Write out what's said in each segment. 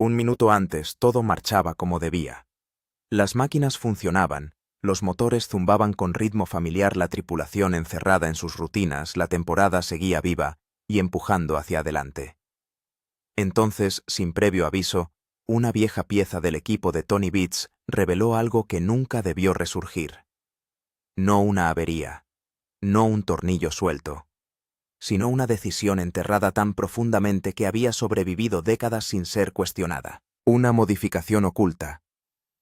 Un minuto antes todo marchaba como debía. Las máquinas funcionaban, los motores zumbaban con ritmo familiar, la tripulación encerrada en sus rutinas, la temporada seguía viva y empujando hacia adelante. Entonces, sin previo aviso, una vieja pieza del equipo de Tony Beats reveló algo que nunca debió resurgir. No una avería, no un tornillo suelto, sino una decisión enterrada tan profundamente que había sobrevivido décadas sin ser cuestionada. Una modificación oculta,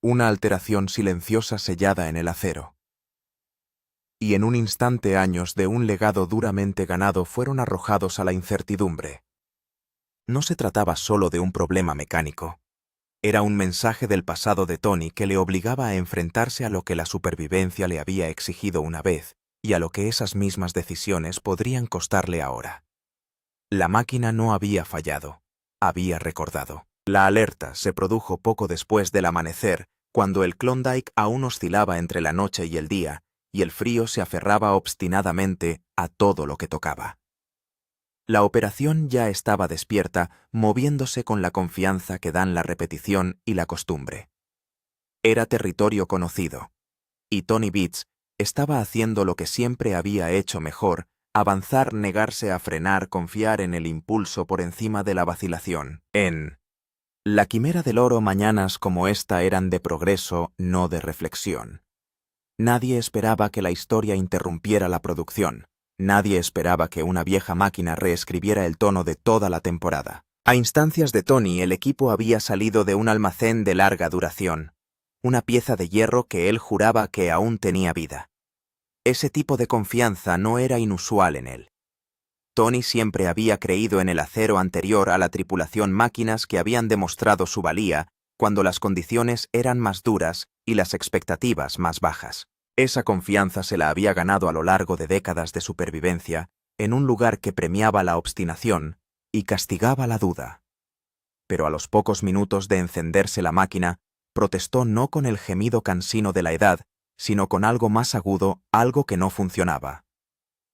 una alteración silenciosa sellada en el acero. Y en un instante años de un legado duramente ganado fueron arrojados a la incertidumbre. No se trataba solo de un problema mecánico. Era un mensaje del pasado de Tony que le obligaba a enfrentarse a lo que la supervivencia le había exigido una vez y a lo que esas mismas decisiones podrían costarle ahora. La máquina no había fallado, había recordado. La alerta se produjo poco después del amanecer, cuando el Klondike aún oscilaba entre la noche y el día, y el frío se aferraba obstinadamente a todo lo que tocaba. La operación ya estaba despierta, moviéndose con la confianza que dan la repetición y la costumbre. Era territorio conocido, y Tony Beats estaba haciendo lo que siempre había hecho mejor: avanzar, negarse a frenar, confiar en el impulso por encima de la vacilación. En la quimera del oro, mañanas como esta eran de progreso, no de reflexión. Nadie esperaba que la historia interrumpiera la producción. Nadie esperaba que una vieja máquina reescribiera el tono de toda la temporada. A instancias de Tony, el equipo había salido de un almacén de larga duración, una pieza de hierro que él juraba que aún tenía vida. Ese tipo de confianza no era inusual en él. Tony siempre había creído en el acero anterior a la tripulación, máquinas que habían demostrado su valía cuando las condiciones eran más duras y las expectativas más bajas. Esa confianza se la había ganado a lo largo de décadas de supervivencia en un lugar que premiaba la obstinación y castigaba la duda. Pero a los pocos minutos de encenderse la máquina, protestó no con el gemido cansino de la edad, sino con algo más agudo, algo que no funcionaba.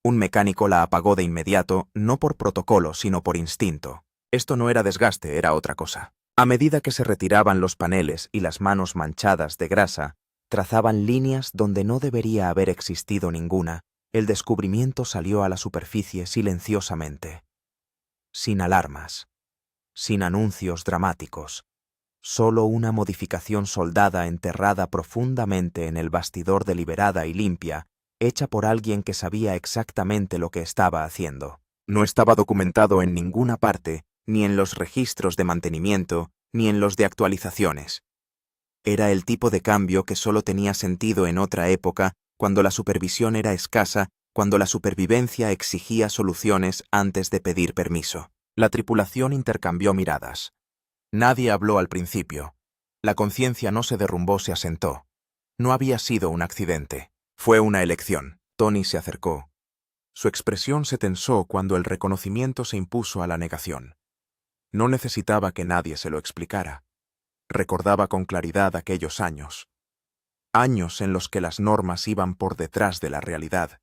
Un mecánico la apagó de inmediato, no por protocolo, sino por instinto. Esto no era desgaste, era otra cosa. A medida que se retiraban los paneles y las manos manchadas de grasa trazaban líneas donde no debería haber existido ninguna, el descubrimiento salió a la superficie silenciosamente. Sin alarmas, sin anuncios dramáticos, solo una modificación soldada enterrada profundamente en el bastidor, deliberada y limpia, hecha por alguien que sabía exactamente lo que estaba haciendo. No estaba documentado en ninguna parte, ni en los registros de mantenimiento, ni en los de actualizaciones. Era el tipo de cambio que solo tenía sentido en otra época, cuando la supervisión era escasa, cuando la supervivencia exigía soluciones antes de pedir permiso. La tripulación intercambió miradas. Nadie habló al principio. La conciencia no se derrumbó, se asentó. No había sido un accidente. Fue una elección. Tony se acercó. Su expresión se tensó cuando el reconocimiento se impuso a la negación. No necesitaba que nadie se lo explicara. Recordaba con claridad aquellos años. Años en los que las normas iban por detrás de la realidad,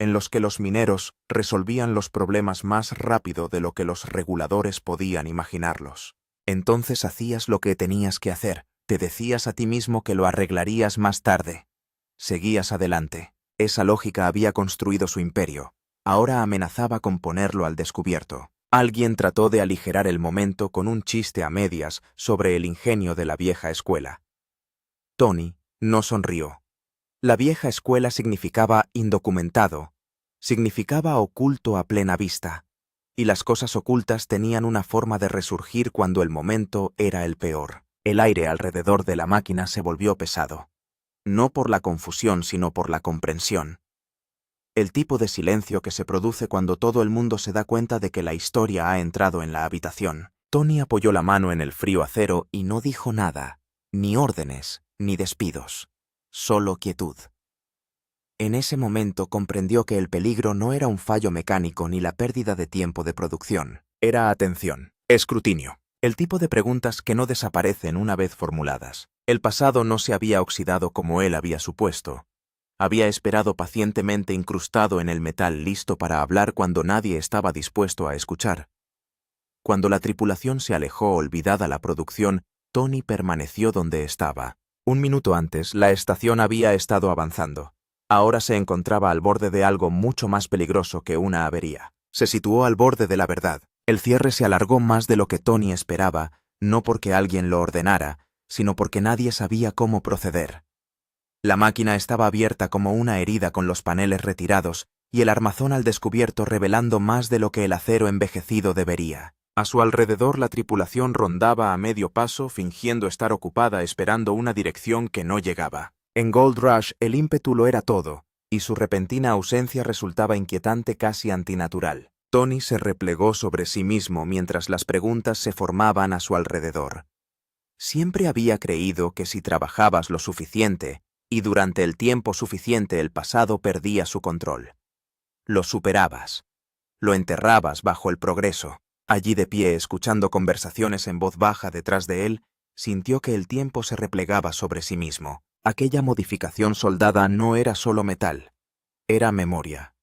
en los que los mineros resolvían los problemas más rápido de lo que los reguladores podían imaginarlos. Entonces hacías lo que tenías que hacer, te decías a ti mismo que lo arreglarías más tarde. Seguías adelante. Esa lógica había construido su imperio. Ahora amenazaba con ponerlo al descubierto. Alguien trató de aligerar el momento con un chiste a medias sobre el ingenio de la vieja escuela. Tony no sonrió. La vieja escuela significaba indocumentado, significaba oculto a plena vista, y las cosas ocultas tenían una forma de resurgir cuando el momento era el peor. El aire alrededor de la máquina se volvió pesado. No por la confusión, sino por la comprensión. El tipo de silencio que se produce cuando todo el mundo se da cuenta de que la historia ha entrado en la habitación. Tony apoyó la mano en el frío acero y no dijo nada, ni órdenes, ni despidos, solo quietud. En ese momento comprendió que el peligro no era un fallo mecánico ni la pérdida de tiempo de producción. Era atención, escrutinio. El tipo de preguntas que no desaparecen una vez formuladas. El pasado no se había oxidado como él había supuesto. Había esperado pacientemente incrustado en el metal, listo para hablar cuando nadie estaba dispuesto a escuchar. Cuando la tripulación se alejó olvidada la producción, Tony permaneció donde estaba. Un minuto antes, la estación había estado avanzando. Ahora se encontraba al borde de algo mucho más peligroso que una avería. Se situó al borde de la verdad. El cierre se alargó más de lo que Tony esperaba, no porque alguien lo ordenara, sino porque nadie sabía cómo proceder. La máquina estaba abierta como una herida con los paneles retirados y el armazón al descubierto revelando más de lo que el acero envejecido debería. A su alrededor la tripulación rondaba a medio paso fingiendo estar ocupada esperando una dirección que no llegaba. En Gold Rush el ímpetu lo era todo, y su repentina ausencia resultaba inquietante, casi antinatural. Tony se replegó sobre sí mismo mientras las preguntas se formaban a su alrededor. Siempre había creído que si trabajabas lo suficiente, y durante el tiempo suficiente el pasado perdía su control. Lo superabas. Lo enterrabas bajo el progreso. Allí de pie, escuchando conversaciones en voz baja detrás de él, sintió que el tiempo se replegaba sobre sí mismo. Aquella modificación soldada no era solo metal, era memoria.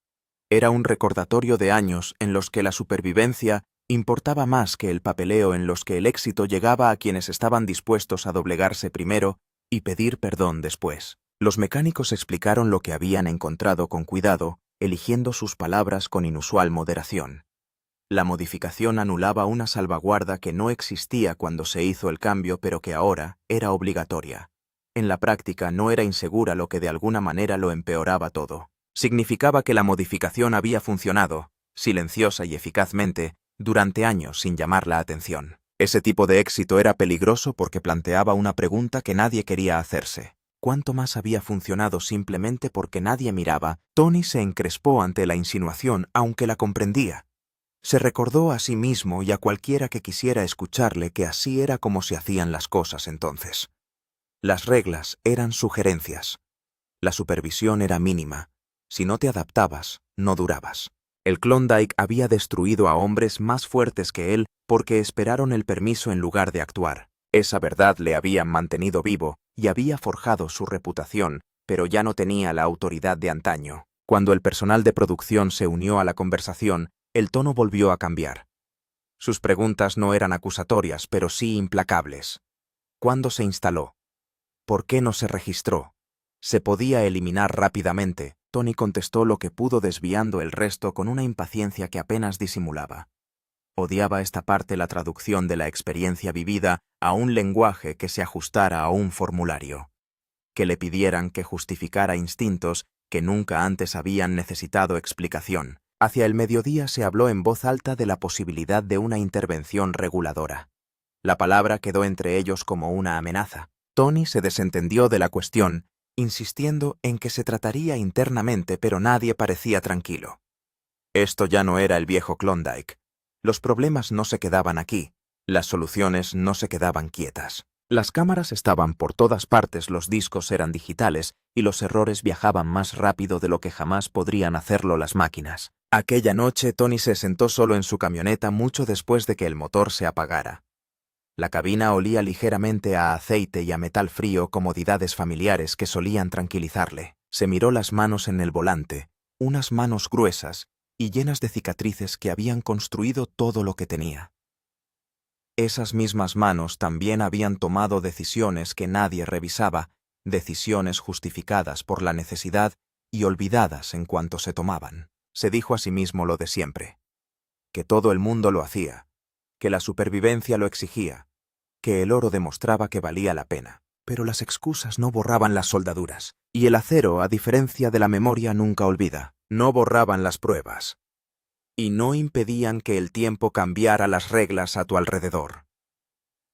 Era un recordatorio de años en los que la supervivencia importaba más que el papeleo, en los que el éxito llegaba a quienes estaban dispuestos a doblegarse primero y pedir perdón después. Los mecánicos explicaron lo que habían encontrado con cuidado, eligiendo sus palabras con inusual moderación. La modificación anulaba una salvaguarda que no existía cuando se hizo el cambio, pero que ahora era obligatoria. En la práctica no era insegura, lo que de alguna manera lo empeoraba todo. Significaba que la modificación había funcionado, silenciosa y eficazmente, durante años sin llamar la atención. Ese tipo de éxito era peligroso porque planteaba una pregunta que nadie quería hacerse. ¿Cuánto más había funcionado simplemente porque nadie miraba? Tony se encrespó ante la insinuación, aunque la comprendía. Se recordó a sí mismo y a cualquiera que quisiera escucharle que así era como se hacían las cosas entonces. Las reglas eran sugerencias. La supervisión era mínima. Si no te adaptabas, no durabas. El Klondike había destruido a hombres más fuertes que él porque esperaron el permiso en lugar de actuar. Esa verdad le había mantenido vivo y había forjado su reputación, pero ya no tenía la autoridad de antaño. Cuando el personal de producción se unió a la conversación, el tono volvió a cambiar. Sus preguntas no eran acusatorias, pero sí implacables. ¿Cuándo se instaló? ¿Por qué no se registró? ¿Se podía eliminar rápidamente? Tony contestó lo que pudo, desviando el resto con una impaciencia que apenas disimulaba. Odiaba esta parte, la traducción de la experiencia vivida a un lenguaje que se ajustara a un formulario. Que le pidieran que justificara instintos que nunca antes habían necesitado explicación. Hacia el mediodía se habló en voz alta de la posibilidad de una intervención reguladora. La palabra quedó entre ellos como una amenaza. Tony se desentendió de la cuestión, insistiendo en que se trataría internamente, pero nadie parecía tranquilo. Esto ya no era el viejo Klondike. Los problemas no se quedaban aquí, las soluciones no se quedaban quietas. Las cámaras estaban por todas partes, los discos eran digitales y los errores viajaban más rápido de lo que jamás podrían hacerlo las máquinas. Aquella noche Tony se sentó solo en su camioneta mucho después de que el motor se apagara. La cabina olía ligeramente a aceite y a metal frío, comodidades familiares que solían tranquilizarle. Se miró las manos en el volante, unas manos gruesas y llenas de cicatrices que habían construido todo lo que tenía. Esas mismas manos también habían tomado decisiones que nadie revisaba, decisiones justificadas por la necesidad y olvidadas en cuanto se tomaban. Se dijo a sí mismo lo de siempre, que todo el mundo lo hacía, que la supervivencia lo exigía, que el oro demostraba que valía la pena. Pero las excusas no borraban las soldaduras, y el acero, a diferencia de la memoria, nunca olvida. No borraban las pruebas, y no impedían que el tiempo cambiara las reglas a tu alrededor.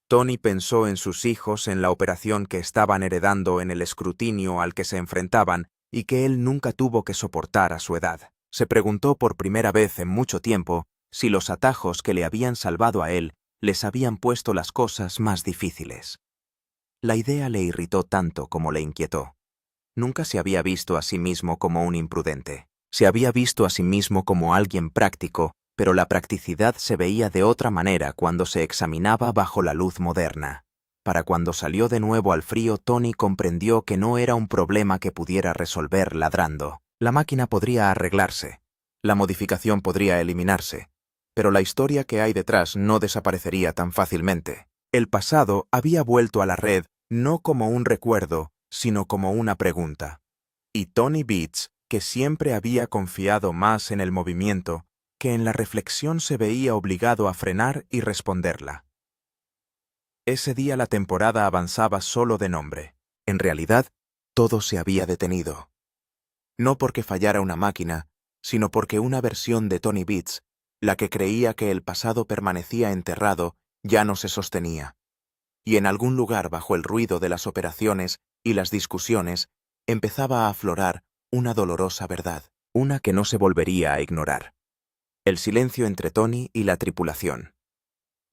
Tony pensó en sus hijos, en la operación que estaban heredando, en el escrutinio al que se enfrentaban y que él nunca tuvo que soportar a su edad. Se preguntó por primera vez en mucho tiempo si los atajos que le habían salvado a él les habían puesto las cosas más difíciles. La idea le irritó tanto como le inquietó. Nunca se había visto a sí mismo como un imprudente. Se había visto a sí mismo como alguien práctico, pero la practicidad se veía de otra manera cuando se examinaba bajo la luz moderna. Para cuando salió de nuevo al frío, Tony comprendió que no era un problema que pudiera resolver ladrando. La máquina podría arreglarse. La modificación podría eliminarse. Pero la historia que hay detrás no desaparecería tan fácilmente. El pasado había vuelto a la red no como un recuerdo, sino como una pregunta. Y Tony Beats, que siempre había confiado más en el movimiento que en la reflexión, se veía obligado a frenar y responderla. Ese día la temporada avanzaba solo de nombre. En realidad, todo se había detenido. No porque fallara una máquina, sino porque una versión de Tony Beats, la que creía que el pasado permanecía enterrado, ya no se sostenía. Y en algún lugar bajo el ruido de las operaciones y las discusiones, empezaba a aflorar una dolorosa verdad, una que no se volvería a ignorar. El silencio entre Tony y la tripulación.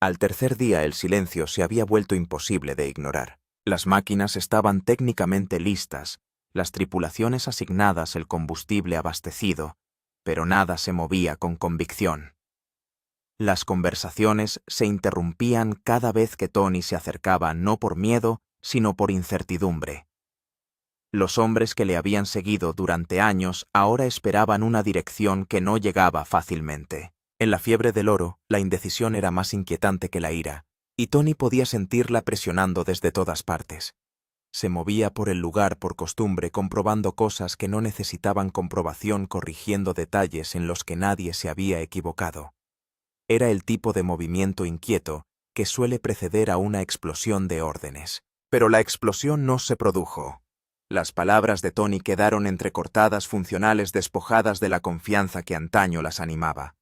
Al tercer día el silencio se había vuelto imposible de ignorar. Las máquinas estaban técnicamente listas, las tripulaciones asignadas, el combustible abastecido, pero nada se movía con convicción. Las conversaciones se interrumpían cada vez que Tony se acercaba, no por miedo, sino por incertidumbre. Los hombres que le habían seguido durante años ahora esperaban una dirección que no llegaba fácilmente. En la fiebre del oro, la indecisión era más inquietante que la ira, y Tony podía sentirla presionando desde todas partes. Se movía por el lugar por costumbre, comprobando cosas que no necesitaban comprobación, corrigiendo detalles en los que nadie se había equivocado. Era el tipo de movimiento inquieto que suele preceder a una explosión de órdenes. Pero la explosión no se produjo. Las palabras de Tony quedaron entrecortadas, funcionales, despojadas de la confianza que antaño las animaba.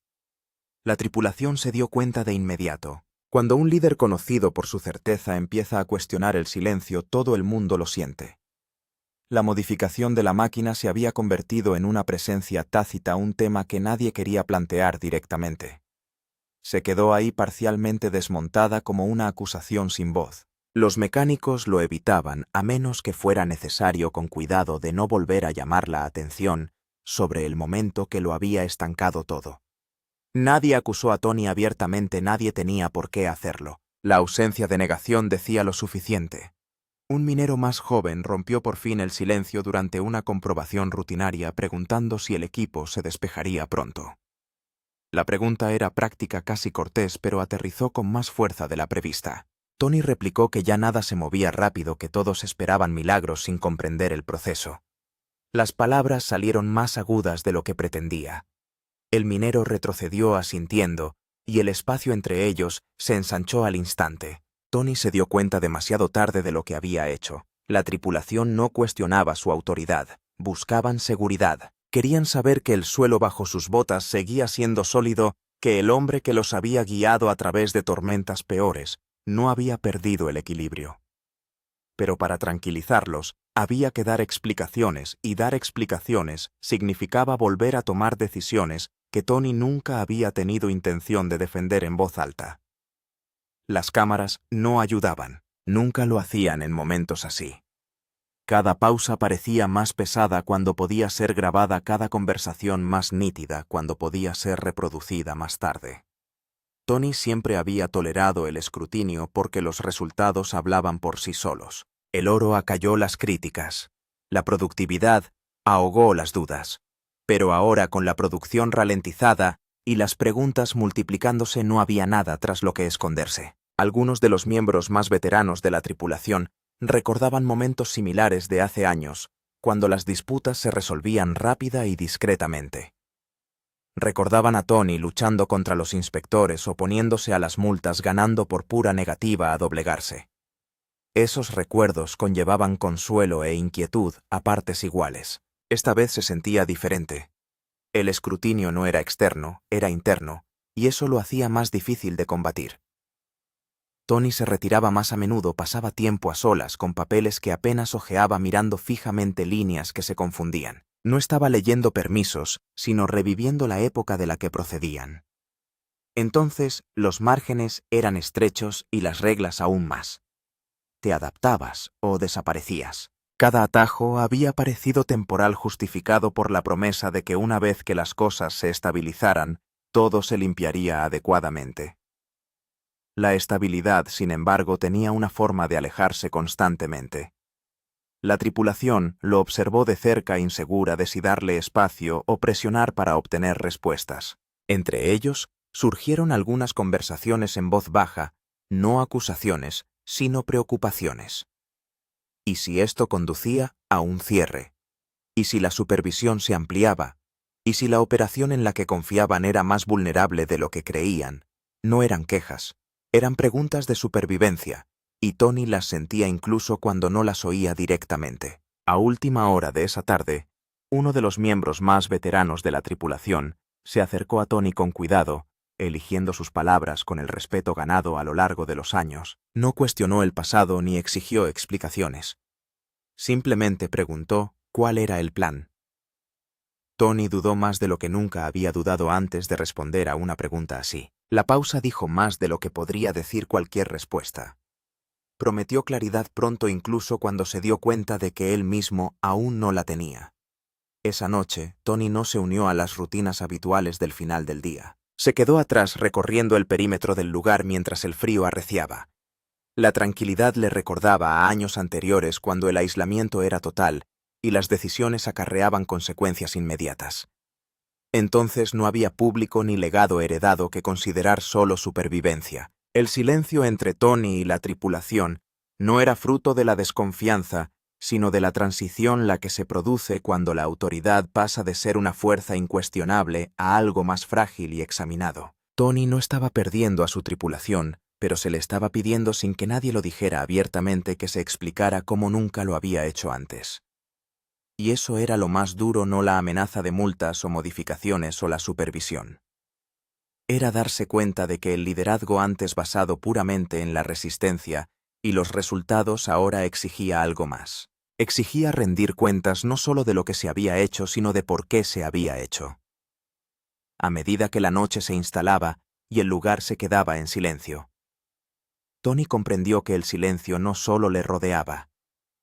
La tripulación se dio cuenta de inmediato. Cuando un líder conocido por su certeza empieza a cuestionar el silencio, todo el mundo lo siente. La modificación de la máquina se había convertido en una presencia tácita, un tema que nadie quería plantear directamente. Se quedó ahí parcialmente desmontada como una acusación sin voz. Los mecánicos lo evitaban, a menos que fuera necesario, con cuidado de no volver a llamar la atención sobre el momento que lo había estancado todo. Nadie acusó a Tony abiertamente, nadie tenía por qué hacerlo. La ausencia de negación decía lo suficiente. Un minero más joven rompió por fin el silencio durante una comprobación rutinaria, preguntando si el equipo se despejaría pronto. La pregunta era práctica, casi cortés, pero aterrizó con más fuerza de la prevista. Tony replicó que ya nada se movía rápido, que todos esperaban milagros sin comprender el proceso. Las palabras salieron más agudas de lo que pretendía. El minero retrocedió asintiendo, y el espacio entre ellos se ensanchó al instante. Tony se dio cuenta demasiado tarde de lo que había hecho. La tripulación no cuestionaba su autoridad, buscaban seguridad. Querían saber que el suelo bajo sus botas seguía siendo sólido, que el hombre que los había guiado a través de tormentas peores no había perdido el equilibrio. Pero para tranquilizarlos, había que dar explicaciones, y dar explicaciones significaba volver a tomar decisiones que Tony nunca había tenido intención de defender en voz alta. Las cámaras no ayudaban, nunca lo hacían en momentos así. Cada pausa parecía más pesada cuando podía ser grabada, cada conversación más nítida cuando podía ser reproducida más tarde. Tony siempre había tolerado el escrutinio porque los resultados hablaban por sí solos. El oro acalló las críticas. La productividad ahogó las dudas. Pero ahora, con la producción ralentizada y las preguntas multiplicándose, no había nada tras lo que esconderse. Algunos de los miembros más veteranos de la tripulación recordaban momentos similares de hace años, cuando las disputas se resolvían rápida y discretamente. Recordaban a Tony luchando contra los inspectores, oponiéndose a las multas, ganando por pura negativa a doblegarse. Esos recuerdos conllevaban consuelo e inquietud a partes iguales. Esta vez se sentía diferente. El escrutinio no era externo, era interno, y eso lo hacía más difícil de combatir. Tony se retiraba más a menudo, pasaba tiempo a solas con papeles que apenas hojeaba, mirando fijamente líneas que se confundían. No estaba leyendo permisos, sino reviviendo la época de la que procedían. Entonces, los márgenes eran estrechos y las reglas aún más. Te adaptabas o desaparecías. Cada atajo había parecido temporal, justificado por la promesa de que una vez que las cosas se estabilizaran, todo se limpiaría adecuadamente. La estabilidad, sin embargo, tenía una forma de alejarse constantemente. La tripulación lo observó de cerca, insegura de si darle espacio o presionar para obtener respuestas. Entre ellos, Surgieron algunas conversaciones en voz baja, no acusaciones, sino preocupaciones. ¿Y si esto conducía a un cierre? ¿Y si la supervisión se ampliaba? ¿Y si la operación en la que confiaban era más vulnerable de lo que creían? No eran quejas, eran preguntas de supervivencia, y Tony las sentía incluso cuando no las oía directamente. A última hora de esa tarde, uno de los miembros más veteranos de la tripulación se acercó a Tony con cuidado, eligiendo sus palabras con el respeto ganado a lo largo de los años. No cuestionó el pasado ni exigió explicaciones. Simplemente preguntó cuál era el plan. Tony dudó más de lo que nunca había dudado antes de responder a una pregunta así. La pausa dijo más de lo que podría decir cualquier respuesta. Prometió claridad pronto incluso cuando se dio cuenta de que él mismo aún no la tenía. Esa noche, Tony no se unió a las rutinas habituales del final del día. Se quedó atrás recorriendo el perímetro del lugar mientras el frío arreciaba. La tranquilidad le recordaba a años anteriores cuando el aislamiento era total y las decisiones acarreaban consecuencias inmediatas. Entonces no había público ni legado heredado que considerar solo supervivencia. El silencio entre Tony y la tripulación no era fruto de la desconfianza, sino de la transición la que se produce cuando la autoridad pasa de ser una fuerza incuestionable a algo más frágil y examinado. Tony no estaba perdiendo a su tripulación, pero se le estaba pidiendo sin que nadie lo dijera abiertamente que se explicara como nunca lo había hecho antes. Y eso era lo más duro, no la amenaza de multas o modificaciones o la supervisión. Era darse cuenta de que el liderazgo antes basado puramente en la resistencia y los resultados ahora exigía algo más. Exigía rendir cuentas no solo de lo que se había hecho, sino de por qué se había hecho. A medida que la noche se instalaba y el lugar se quedaba en silencio, Tony comprendió que el silencio no solo le rodeaba,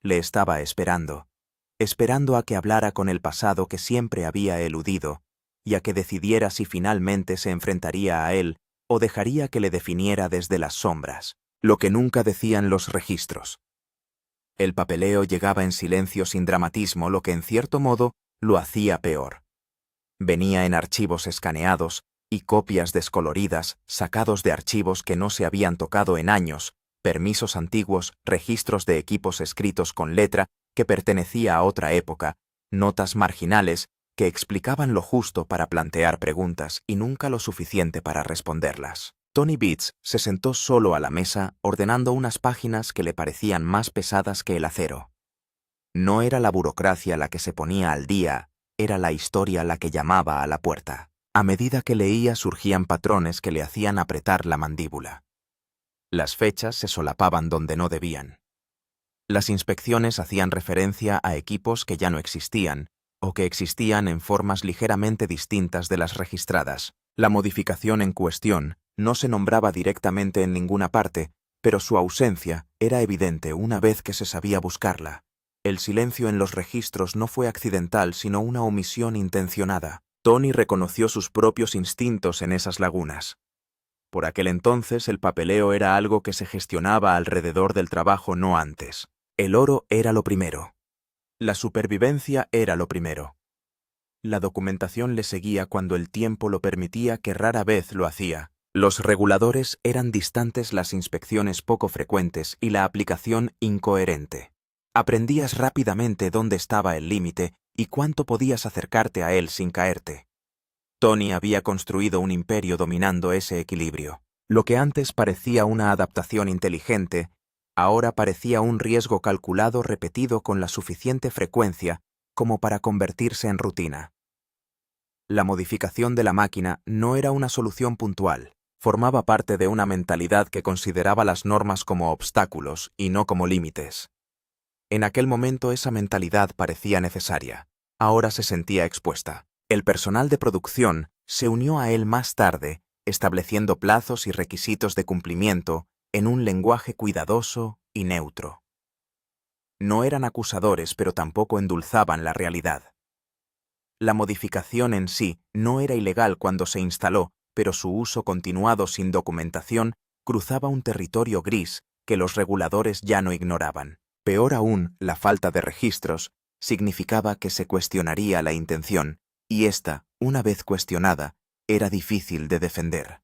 le estaba esperando a que hablara con el pasado que siempre había eludido y a que decidiera si finalmente se enfrentaría a él o dejaría que le definiera desde las sombras, lo que nunca decían los registros. El papeleo llegaba en silencio sin dramatismo, lo que en cierto modo lo hacía peor. Venía en archivos escaneados y copias descoloridas, sacados de archivos que no se habían tocado en años, permisos antiguos, registros de equipos escritos con letra que pertenecía a otra época, notas marginales que explicaban lo justo para plantear preguntas y nunca lo suficiente para responderlas. Tony Beats se sentó solo a la mesa ordenando unas páginas que le parecían más pesadas que el acero. No era la burocracia la que se ponía al día, era la historia la que llamaba a la puerta. A medida que leía surgían patrones que le hacían apretar la mandíbula. Las fechas se solapaban donde no debían. Las inspecciones hacían referencia a equipos que ya no existían, o que existían en formas ligeramente distintas de las registradas. La modificación en cuestión no se nombraba directamente en ninguna parte, pero su ausencia era evidente una vez que se sabía buscarla. El silencio en los registros no fue accidental, sino una omisión intencionada. Tony reconoció sus propios instintos en esas lagunas. Por aquel entonces el papeleo era algo que se gestionaba alrededor del trabajo, no antes. El oro era lo primero. La supervivencia era lo primero. La documentación le seguía cuando el tiempo lo permitía, que rara vez lo hacía. Los reguladores eran distantes, las inspecciones poco frecuentes y la aplicación incoherente. Aprendías rápidamente dónde estaba el límite y cuánto podías acercarte a él sin caerte. Tony había construido un imperio dominando ese equilibrio. Lo que antes parecía una adaptación inteligente, ahora parecía un riesgo calculado repetido con la suficiente frecuencia como para convertirse en rutina. La modificación de la máquina no era una solución puntual, formaba parte de una mentalidad que consideraba las normas como obstáculos y no como límites. En aquel momento esa mentalidad parecía necesaria, ahora se sentía expuesta. El personal de producción se unió a él más tarde, estableciendo plazos y requisitos de cumplimiento en un lenguaje cuidadoso y neutro. No eran acusadores, pero tampoco endulzaban la realidad. La modificación en sí no era ilegal cuando se instaló, pero su uso continuado sin documentación cruzaba un territorio gris que los reguladores ya no ignoraban. Peor aún, la falta de registros significaba que se cuestionaría la intención, y ésta, una vez cuestionada, era difícil de defender.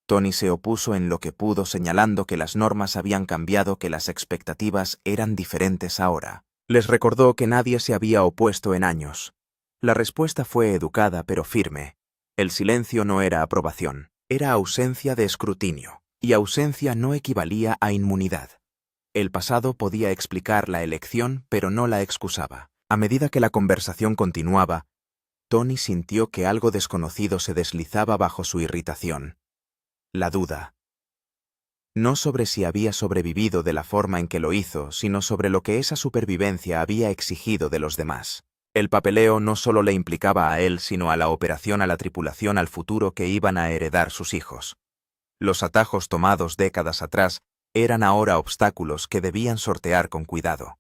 Tony se opuso en lo que pudo, señalando que las normas habían cambiado, que las expectativas eran diferentes ahora. Les recordó que nadie se había opuesto en años. La respuesta fue educada pero firme. El silencio no era aprobación, era ausencia de escrutinio, y ausencia no equivalía a inmunidad. El pasado podía explicar la elección, pero no la excusaba. A medida que la conversación continuaba, Tony sintió que algo desconocido se deslizaba bajo su irritación. La duda. No sobre si había sobrevivido de la forma en que lo hizo, sino sobre lo que esa supervivencia había exigido de los demás. El papeleo no solo le implicaba a él, sino a la operación, a la tripulación, al futuro que iban a heredar sus hijos. Los atajos tomados décadas atrás eran ahora obstáculos que debían sortear con cuidado.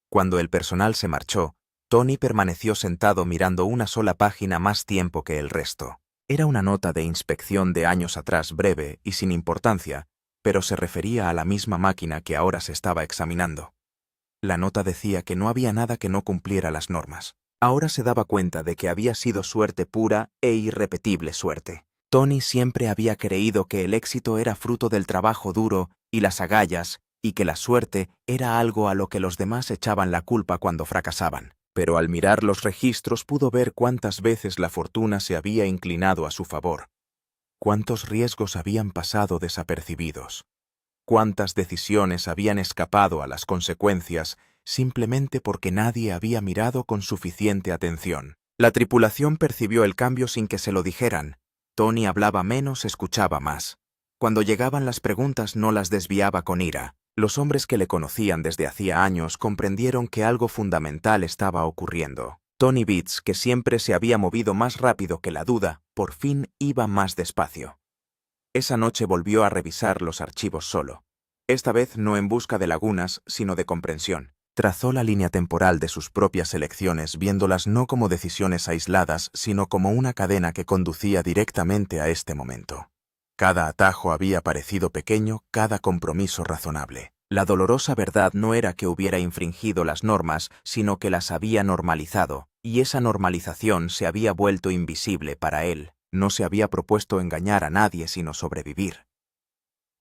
Cuando el personal se marchó, Tony permaneció sentado mirando una sola página más tiempo que el resto. Era una nota de inspección de años atrás, breve y sin importancia, pero se refería a la misma máquina que ahora se estaba examinando. La nota decía que no había nada que no cumpliera las normas. Ahora se daba cuenta de que había sido suerte pura e irrepetible suerte. Tony siempre había creído que el éxito era fruto del trabajo duro y las agallas, y que la suerte era algo a lo que los demás echaban la culpa cuando fracasaban. Pero al mirar los registros pudo ver cuántas veces la fortuna se había inclinado a su favor, cuántos riesgos habían pasado desapercibidos, cuántas decisiones habían escapado a las consecuencias simplemente porque nadie había mirado con suficiente atención. La tripulación percibió el cambio sin que se lo dijeran. Tony hablaba menos, escuchaba más. Cuando llegaban las preguntas no las desviaba con ira. Los hombres que le conocían desde hacía años comprendieron que algo fundamental estaba ocurriendo. Tony Bates, que siempre se había movido más rápido que la duda, por fin iba más despacio. Esa noche volvió a revisar los archivos solo. Esta vez no en busca de lagunas, sino de comprensión. Trazó la línea temporal de sus propias elecciones, viéndolas no como decisiones aisladas, sino como una cadena que conducía directamente a este momento. Cada atajo había parecido pequeño, cada compromiso razonable. La dolorosa verdad no era que hubiera infringido las normas, sino que las había normalizado, y esa normalización se había vuelto invisible para él. No se había propuesto engañar a nadie, sino sobrevivir.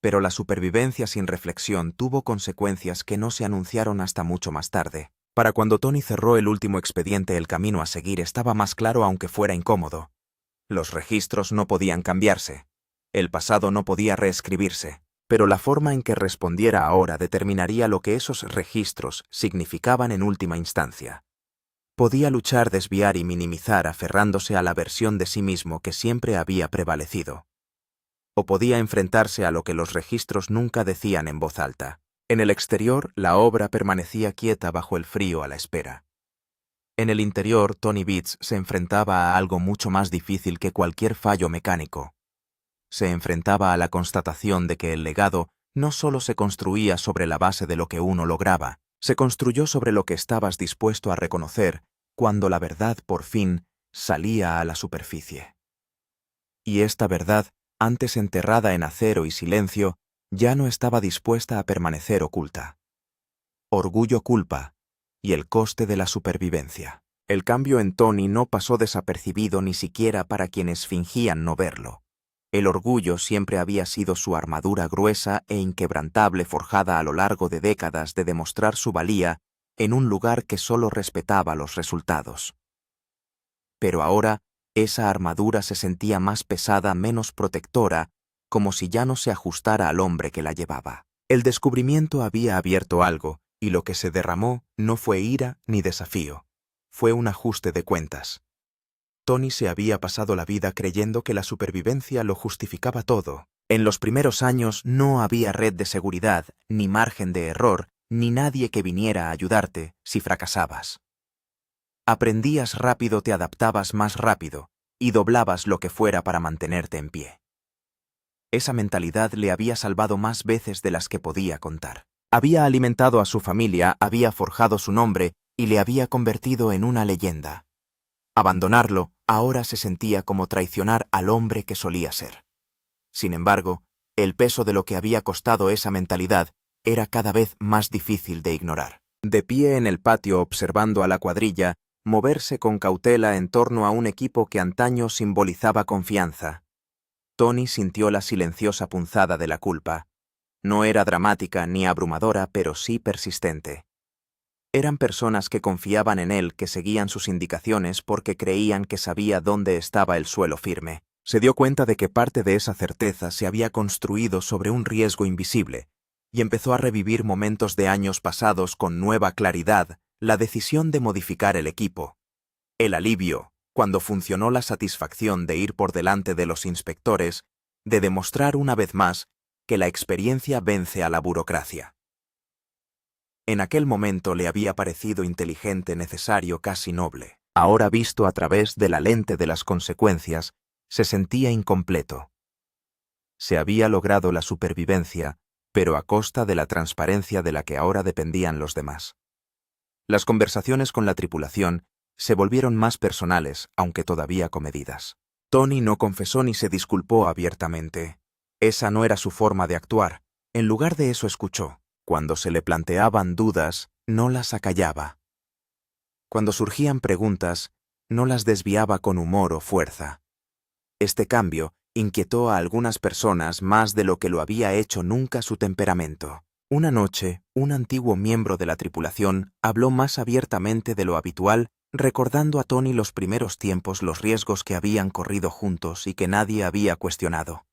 Pero la supervivencia sin reflexión tuvo consecuencias que no se anunciaron hasta mucho más tarde. Para cuando Tony cerró el último expediente, el camino a seguir estaba más claro, aunque fuera incómodo. Los registros no podían cambiarse. El pasado no podía reescribirse, pero la forma en que respondiera ahora determinaría lo que esos registros significaban en última instancia. Podía luchar, desviar y minimizar aferrándose a la versión de sí mismo que siempre había prevalecido. O podía enfrentarse a lo que los registros nunca decían en voz alta. En el exterior, la obra permanecía quieta bajo el frío a la espera. En el interior, Tony Bates se enfrentaba a algo mucho más difícil que cualquier fallo mecánico. Se enfrentaba a la constatación de que el legado no solo se construía sobre la base de lo que uno lograba, se construyó sobre lo que estabas dispuesto a reconocer cuando la verdad por fin salía a la superficie. Y esta verdad, antes enterrada en acero y silencio, ya no estaba dispuesta a permanecer oculta. Orgullo, culpa y el coste de la supervivencia. El cambio en Tony no pasó desapercibido ni siquiera para quienes fingían no verlo. El orgullo siempre había sido su armadura gruesa e inquebrantable, forjada a lo largo de décadas de demostrar su valía en un lugar que solo respetaba los resultados. Pero ahora, esa armadura se sentía más pesada, menos protectora, como si ya no se ajustara al hombre que la llevaba. El descubrimiento había abierto algo, y lo que se derramó no fue ira ni desafío. Fue un ajuste de cuentas. Tony se había pasado la vida creyendo que la supervivencia lo justificaba todo. En los primeros años no había red de seguridad, ni margen de error, ni nadie que viniera a ayudarte si fracasabas. Aprendías rápido, te adaptabas más rápido, y doblabas lo que fuera para mantenerte en pie. Esa mentalidad le había salvado más veces de las que podía contar. Había alimentado a su familia, había forjado su nombre y le había convertido en una leyenda. Abandonarlo ahora se sentía como traicionar al hombre que solía ser. Sin embargo, el peso de lo que había costado esa mentalidad era cada vez más difícil de ignorar. De pie en el patio observando a la cuadrilla, moverse con cautela en torno a un equipo que antaño simbolizaba confianza. Tony sintió la silenciosa punzada de la culpa. No era dramática ni abrumadora, pero sí persistente. Eran personas que confiaban en él, que seguían sus indicaciones porque creían que sabía dónde estaba el suelo firme. Se dio cuenta de que parte de esa certeza se había construido sobre un riesgo invisible, y empezó a revivir momentos de años pasados con nueva claridad, la decisión de modificar el equipo. El alivio, cuando funcionó, la satisfacción de ir por delante de los inspectores, de demostrar una vez más que la experiencia vence a la burocracia. En aquel momento le había parecido inteligente, necesario, casi noble. Ahora, visto a través de la lente de las consecuencias, se sentía incompleto. Se había logrado la supervivencia, pero a costa de la transparencia de la que ahora dependían los demás. Las conversaciones con la tripulación se volvieron más personales, aunque todavía comedidas. Tony no confesó ni se disculpó abiertamente. Esa no era su forma de actuar. En lugar de eso, escuchó. Cuando se le planteaban dudas, no las acallaba. Cuando surgían preguntas, no las desviaba con humor o fuerza. Este cambio inquietó a algunas personas más de lo que lo había hecho nunca su temperamento. Una noche, un antiguo miembro de la tripulación habló más abiertamente de lo habitual, recordando a Tony los primeros tiempos, los riesgos que habían corrido juntos y que nadie había cuestionado.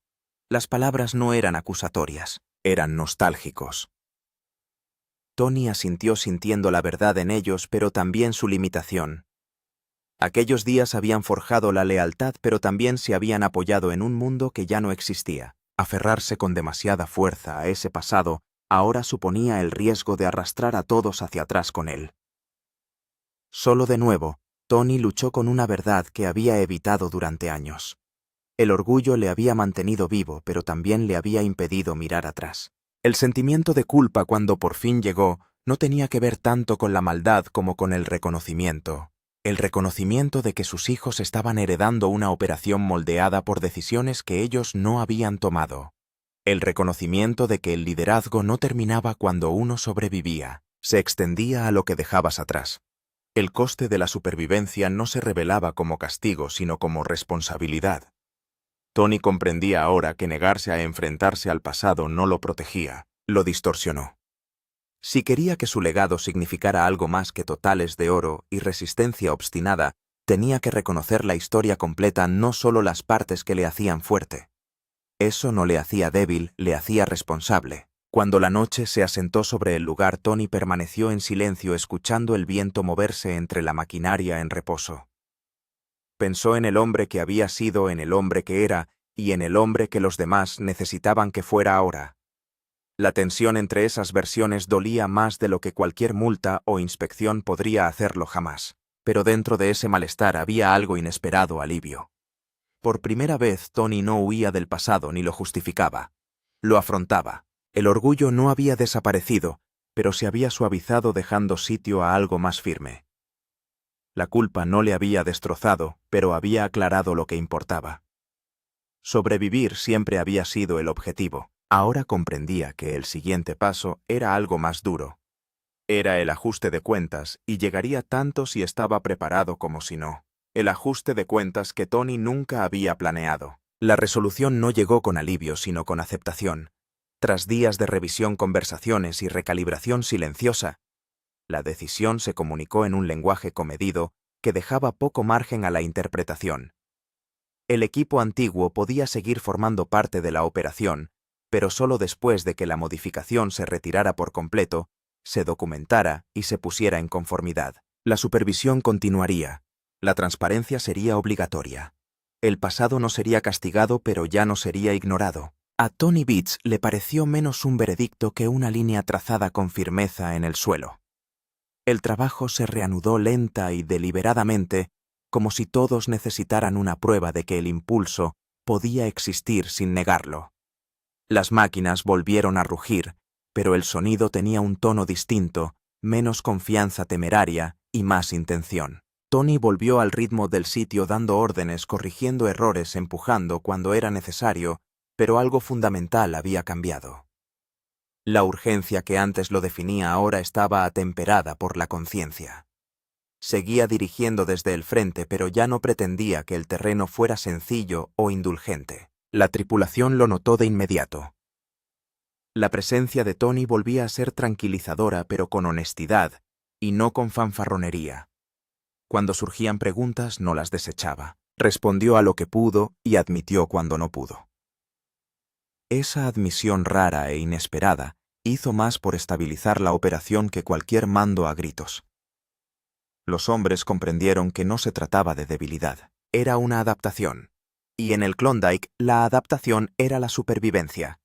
Las palabras no eran acusatorias, eran nostálgicos. Tony asintió, sintiendo la verdad en ellos, pero también su limitación. Aquellos días habían forjado la lealtad, pero también se habían apoyado en un mundo que ya no existía. Aferrarse con demasiada fuerza a ese pasado ahora suponía el riesgo de arrastrar a todos hacia atrás con él. Solo de nuevo, Tony luchó con una verdad que había evitado durante años. El orgullo le había mantenido vivo, pero también le había impedido mirar atrás. El sentimiento de culpa, cuando por fin llegó, no tenía que ver tanto con la maldad como con el reconocimiento. El reconocimiento de que sus hijos estaban heredando una operación moldeada por decisiones que ellos no habían tomado. El reconocimiento de que el liderazgo no terminaba cuando uno sobrevivía, se extendía a lo que dejabas atrás. El coste de la supervivencia no se revelaba como castigo, sino como responsabilidad. Tony comprendía ahora que negarse a enfrentarse al pasado no lo protegía, lo distorsionó. Si quería que su legado significara algo más que totales de oro y resistencia obstinada, tenía que reconocer la historia completa, no solo las partes que le hacían fuerte. Eso no le hacía débil, le hacía responsable. Cuando la noche se asentó sobre el lugar, Tony permaneció en silencio, escuchando el viento moverse entre la maquinaria en reposo. Pensó en el hombre que había sido, en el hombre que era, y en el hombre que los demás necesitaban que fuera ahora. La tensión entre esas versiones dolía más de lo que cualquier multa o inspección podría hacerlo jamás. Pero dentro de ese malestar había algo inesperado: alivio. Por primera vez, Tony no huía del pasado ni lo justificaba. Lo afrontaba. El orgullo no había desaparecido, pero se había suavizado, dejando sitio a algo más firme. La culpa no le había destrozado, pero había aclarado lo que importaba. Sobrevivir siempre había sido el objetivo. Ahora comprendía que el siguiente paso era algo más duro. Era el ajuste de cuentas, y llegaría tanto si estaba preparado como si no. El ajuste de cuentas que Tony nunca había planeado. La resolución no llegó con alivio, sino con aceptación. Tras días de revisión, conversaciones y recalibración silenciosa, la decisión se comunicó en un lenguaje comedido que dejaba poco margen a la interpretación. El equipo antiguo podía seguir formando parte de la operación, pero solo después de que la modificación se retirara por completo, se documentara y se pusiera en conformidad. La supervisión continuaría. La transparencia sería obligatoria. El pasado no sería castigado, pero ya no sería ignorado. A Tony Beach le pareció menos un veredicto que una línea trazada con firmeza en el suelo. El trabajo se reanudó lenta y deliberadamente, como si todos necesitaran una prueba de que el impulso podía existir sin negarlo. Las máquinas volvieron a rugir, pero el sonido tenía un tono distinto, menos confianza temeraria y más intención. Tony volvió al ritmo del sitio, dando órdenes, corrigiendo errores, empujando cuando era necesario, pero algo fundamental había cambiado. La urgencia que antes lo definía ahora estaba atemperada por la conciencia. Seguía dirigiendo desde el frente, pero ya no pretendía que el terreno fuera sencillo o indulgente. La tripulación lo notó de inmediato. La presencia de Tony volvía a ser tranquilizadora, pero con honestidad, y no con fanfarronería. Cuando surgían preguntas, no las desechaba. Respondió a lo que pudo y admitió cuando no pudo. Esa admisión rara e inesperada hizo más por estabilizar la operación que cualquier mando a gritos. Los hombres comprendieron que no se trataba de debilidad, era una adaptación. Y en el Klondike, la adaptación era la supervivencia.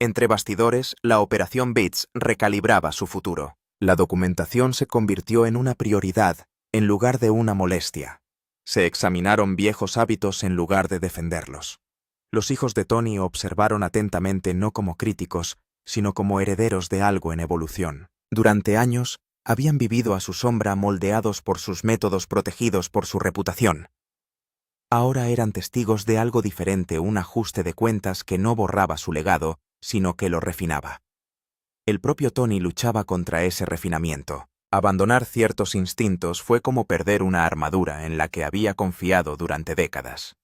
Entre bastidores, la operación Beats recalibraba su futuro. La documentación se convirtió en una prioridad, en lugar de una molestia. Se examinaron viejos hábitos en lugar de defenderlos. Los hijos de Tony observaron atentamente no como críticos, sino como herederos de algo en evolución. Durante años, habían vivido a su sombra moldeados por sus métodos, protegidos por su reputación. Ahora eran testigos de algo diferente, un ajuste de cuentas que no borraba su legado, sino que lo refinaba. El propio Tony luchaba contra ese refinamiento. Abandonar ciertos instintos fue como perder una armadura en la que había confiado durante décadas.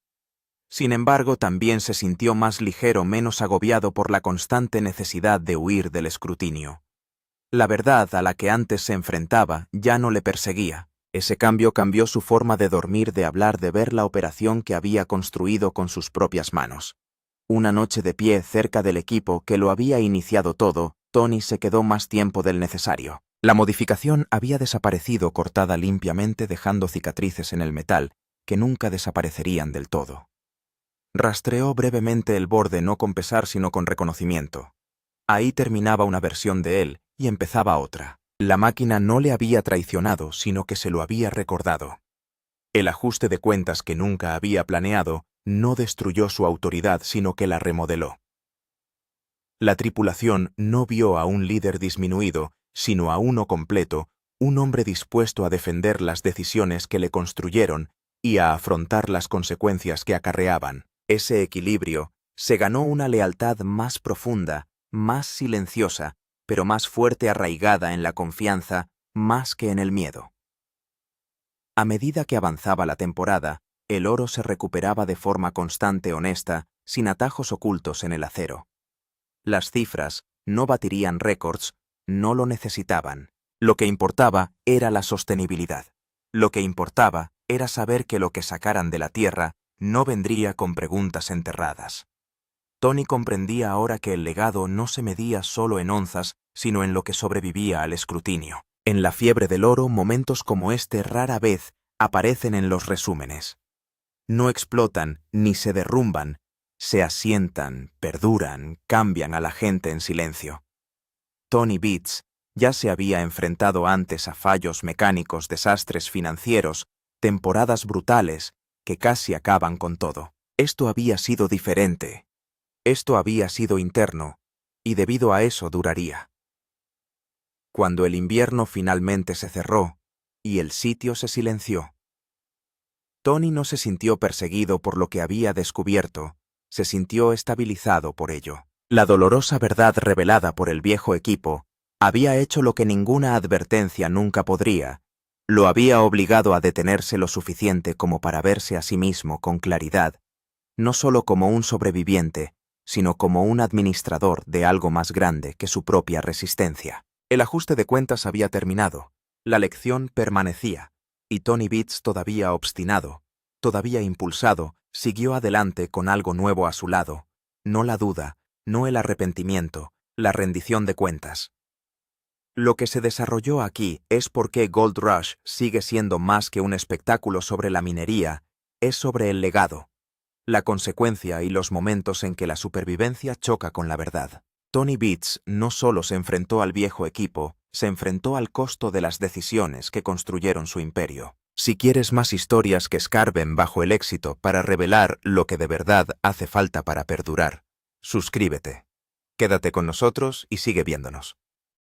Sin embargo, también se sintió más ligero, menos agobiado por la constante necesidad de huir del escrutinio. La verdad a la que antes se enfrentaba ya no le perseguía. Ese cambio cambió su forma de dormir, de hablar, de ver la operación que había construido con sus propias manos. Una noche de pie cerca del equipo que lo había iniciado todo, Tony se quedó más tiempo del necesario. La modificación había desaparecido cortada limpiamente, dejando cicatrices en el metal que nunca desaparecerían del todo. Rastreó brevemente el borde, no con pesar sino con reconocimiento. Ahí terminaba una versión de él y empezaba otra. La máquina no le había traicionado, sino que se lo había recordado. El ajuste de cuentas que nunca había planeado no destruyó su autoridad, sino que la remodeló. La tripulación no vio a un líder disminuido, sino a uno completo, un hombre dispuesto a defender las decisiones que le construyeron y a afrontar las consecuencias que acarreaban. Ese equilibrio se ganó una lealtad más profunda, más silenciosa, pero más fuerte, arraigada en la confianza, más que en el miedo. A medida que avanzaba la temporada, el oro se recuperaba de forma constante, honesta, sin atajos ocultos en el acero. Las cifras no batirían récords, no lo necesitaban. Lo que importaba era la sostenibilidad. Lo que importaba era saber que lo que sacaran de la tierra no vendría con preguntas enterradas. Tony comprendía ahora que el legado no se medía solo en onzas, sino en lo que sobrevivía al escrutinio. En la fiebre del oro, momentos como este rara vez aparecen en los resúmenes. No explotan ni se derrumban, se asientan, perduran, cambian a la gente en silencio. Tony Beats ya se había enfrentado antes a fallos mecánicos, desastres financieros, temporadas brutales que casi acaban con todo. Esto había sido diferente. Esto había sido interno, y debido a eso duraría. Cuando el invierno finalmente se cerró y el sitio se silenció, Tony no se sintió perseguido por lo que había descubierto, se sintió estabilizado por ello. La dolorosa verdad revelada por el viejo equipo había hecho lo que ninguna advertencia nunca podría, lo había obligado a detenerse lo suficiente como para verse a sí mismo con claridad, no solo como un sobreviviente, sino como un administrador de algo más grande que su propia resistencia. El ajuste de cuentas había terminado, la lección permanecía, y Tony Beats, todavía obstinado, todavía impulsado, siguió adelante con algo nuevo a su lado, no la duda, no el arrepentimiento, la rendición de cuentas. Lo que se desarrolló aquí es por qué Gold Rush sigue siendo más que un espectáculo sobre la minería, es sobre el legado, la consecuencia y los momentos en que la supervivencia choca con la verdad. Tony Beats no solo se enfrentó al viejo equipo, se enfrentó al costo de las decisiones que construyeron su imperio. Si quieres más historias que escarben bajo el éxito para revelar lo que de verdad hace falta para perdurar, suscríbete. Quédate con nosotros y sigue viéndonos.